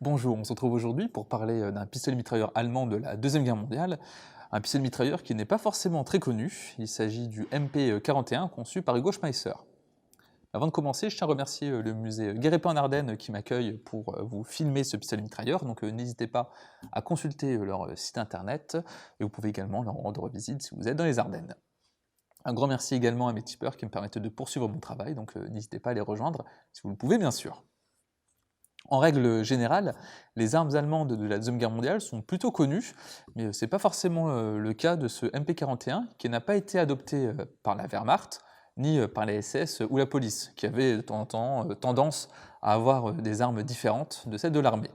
Bonjour, on se retrouve aujourd'hui pour parler d'un pistolet mitrailleur allemand de la Deuxième Guerre mondiale, un pistolet mitrailleur qui n'est pas forcément très connu, il s'agit du MP41 conçu par Hugo Schmeisser. Avant de commencer, je tiens à remercier le musée Guérépin en Ardennes qui m'accueille pour vous filmer ce pistolet mitrailleur, donc n'hésitez pas à consulter leur site internet et vous pouvez également leur rendre visite si vous êtes dans les Ardennes. Un grand merci également à mes tipeurs qui me permettent de poursuivre mon travail, donc n'hésitez pas à les rejoindre si vous le pouvez bien sûr. En règle générale, les armes allemandes de la Deuxième Guerre mondiale sont plutôt connues, mais ce n'est pas forcément le cas de ce MP41 qui n'a pas été adopté par la Wehrmacht, ni par la SS ou la police, qui avaient de temps en temps tendance à avoir des armes différentes de celles de l'armée.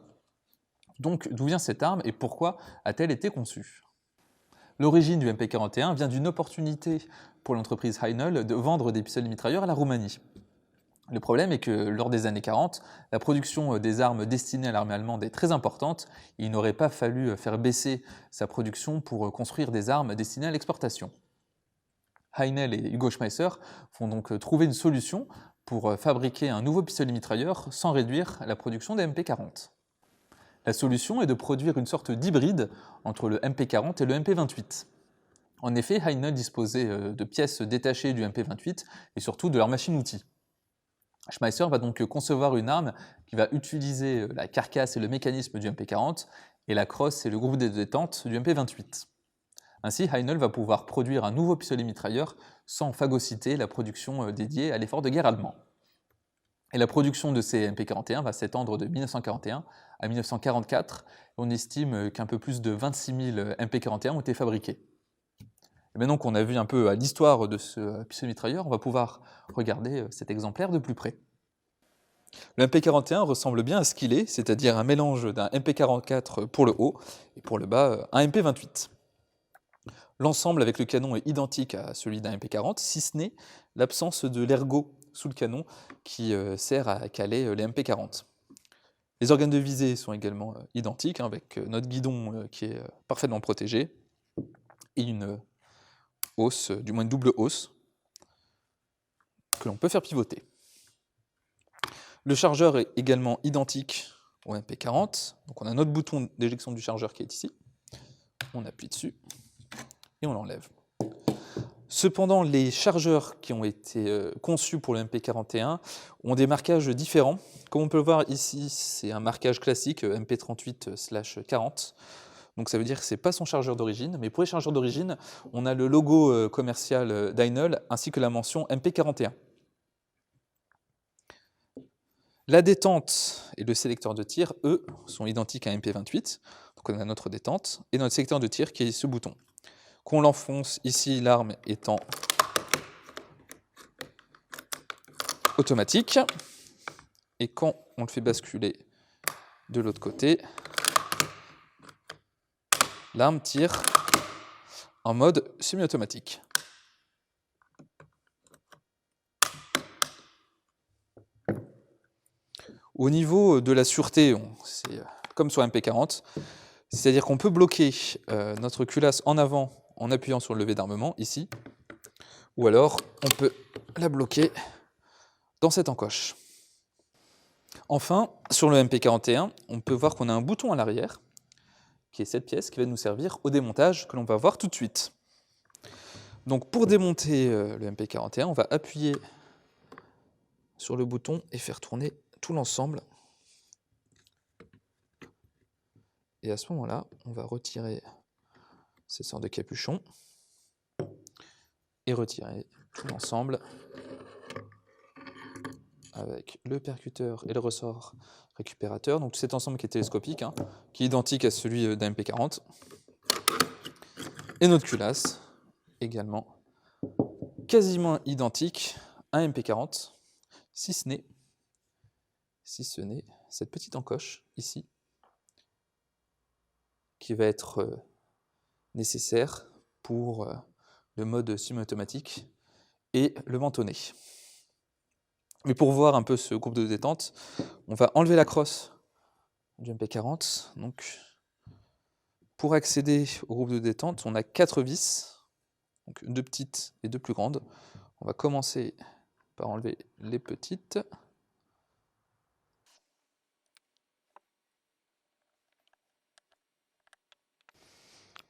Donc d'où vient cette arme et pourquoi a-t-elle été conçue? L'origine du MP41 vient d'une opportunité pour l'entreprise Heinel de vendre des pistolets mitrailleurs à la Roumanie. Le problème est que lors des années 40, la production des armes destinées à l'armée allemande est très importante, et il n'aurait pas fallu faire baisser sa production pour construire des armes destinées à l'exportation. Heinel et Hugo Schmeisser vont donc trouver une solution pour fabriquer un nouveau pistolet mitrailleur sans réduire la production des MP40. La solution est de produire une sorte d'hybride entre le MP40 et le MP28. En effet, Heinel disposait de pièces détachées du MP28 et surtout de leur machine-outil. Schmeisser va donc concevoir une arme qui va utiliser la carcasse et le mécanisme du MP40 et la crosse et le groupe de détente du MP28. Ainsi, Heinel va pouvoir produire un nouveau pistolet mitrailleur sans phagocyter la production dédiée à l'effort de guerre allemand. Et la production de ces MP41 va s'étendre de 1941 à 1944, et on estime qu'un peu plus de 26 000 MP41 ont été fabriqués. Et maintenant qu'on a vu un peu l'histoire de ce pistolet mitrailleur, on va pouvoir regarder cet exemplaire de plus près. Le MP41 ressemble bien à ce qu'il est, c'est-à-dire un mélange d'un MP44 pour le haut et pour le bas un MP28. L'ensemble avec le canon est identique à celui d'un MP40, si ce n'est l'absence de l'ergot sous le canon qui sert à caler les MP40. Les organes de visée sont également identiques, avec notre guidon qui est parfaitement protégé et une hausse, du moins une double hausse, que l'on peut faire pivoter. Le chargeur est également identique au MP40, donc on a notre bouton d'éjection du chargeur qui est ici, on appuie dessus et on l'enlève. Cependant, les chargeurs qui ont été conçus pour le MP41 ont des marquages différents. Comme on peut le voir ici, c'est un marquage classique MP38/40. Donc ça veut dire que ce n'est pas son chargeur d'origine, mais pour les chargeurs d'origine, on a le logo commercial d'Heinel ainsi que la mention MP41. La détente et le sélecteur de tir, eux, sont identiques à un MP28. Donc on a notre détente et notre sélecteur de tir qui est ce bouton. Qu'on l'enfonce ici, l'arme étant automatique. Et quand on le fait basculer de l'autre côté, l'arme tire en mode semi-automatique. Au niveau de la sûreté, c'est comme sur MP40, c'est-à-dire qu'on peut bloquer notre culasse en avant en appuyant sur le levier d'armement, ici, ou alors on peut la bloquer dans cette encoche. Enfin, sur le MP41, on peut voir qu'on a un bouton à l'arrière, qui est cette pièce qui va nous servir au démontage que l'on va voir tout de suite. Donc pour démonter le MP41, on va appuyer sur le bouton et faire tourner tout l'ensemble. Et à ce moment-là, on va retirer ces sortes de capuchons et retirer tout l'ensemble avec le percuteur et le ressort récupérateur. Donc cet ensemble qui est télescopique, qui est identique à celui d'un MP40. Et notre culasse, également quasiment identique à un MP40, si ce n'est cette petite encoche ici, qui va être nécessaire pour le mode semi-automatique et le mentonner. Mais pour voir un peu ce groupe de détente, on va enlever la crosse du MP40. Donc, pour accéder au groupe de détente, on a 4 vis, donc 2 petites et 2 plus grandes. On va commencer par enlever les petites.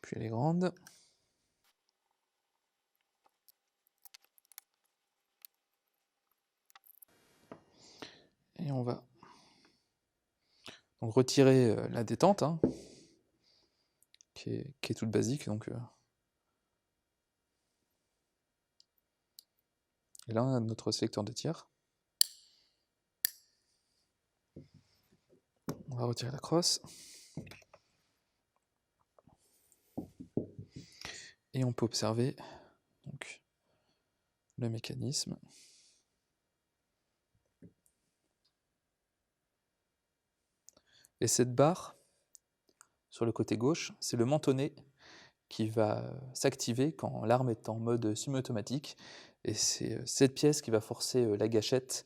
puis elle est grande. Et on va donc retirer la détente, hein, qui est toute basique. Donc, et là, on a notre sélecteur de tir. On va retirer la crosse. Et on peut observer donc, le mécanisme. Et cette barre, sur le côté gauche, c'est le mentonnet qui va s'activer quand l'arme est en mode semi-automatique. Et c'est cette pièce qui va forcer la gâchette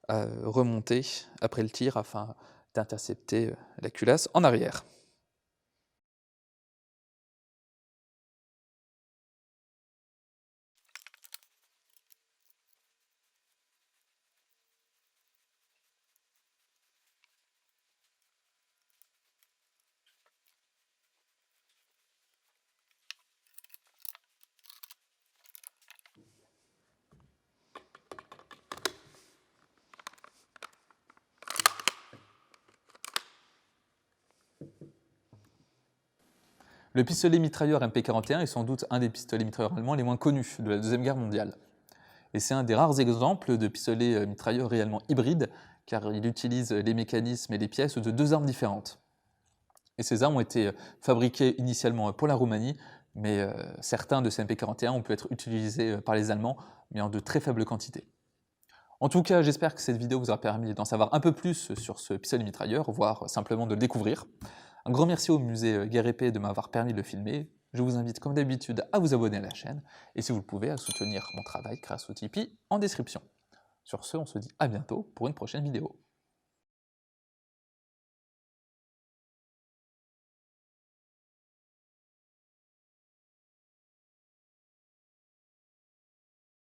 à remonter après le tir afin d'intercepter la culasse en arrière. Le pistolet mitrailleur MP41 est sans doute un des pistolets mitrailleurs allemands les moins connus de la Deuxième Guerre mondiale. Et c'est un des rares exemples de pistolet mitrailleur réellement hybride, car il utilise les mécanismes et les pièces de deux armes différentes. Et ces armes ont été fabriquées initialement pour la Roumanie, mais certains de ces MP41 ont pu être utilisés par les Allemands, mais en de très faibles quantités. En tout cas, j'espère que cette vidéo vous aura permis d'en savoir un peu plus sur ce pistolet mitrailleur, voire simplement de le découvrir. Un grand merci au musée Guerre Épée de m'avoir permis de le filmer. Je vous invite comme d'habitude à vous abonner à la chaîne, et si vous le pouvez, à soutenir mon travail grâce au Tipeee en description. Sur ce, on se dit à bientôt pour une prochaine vidéo.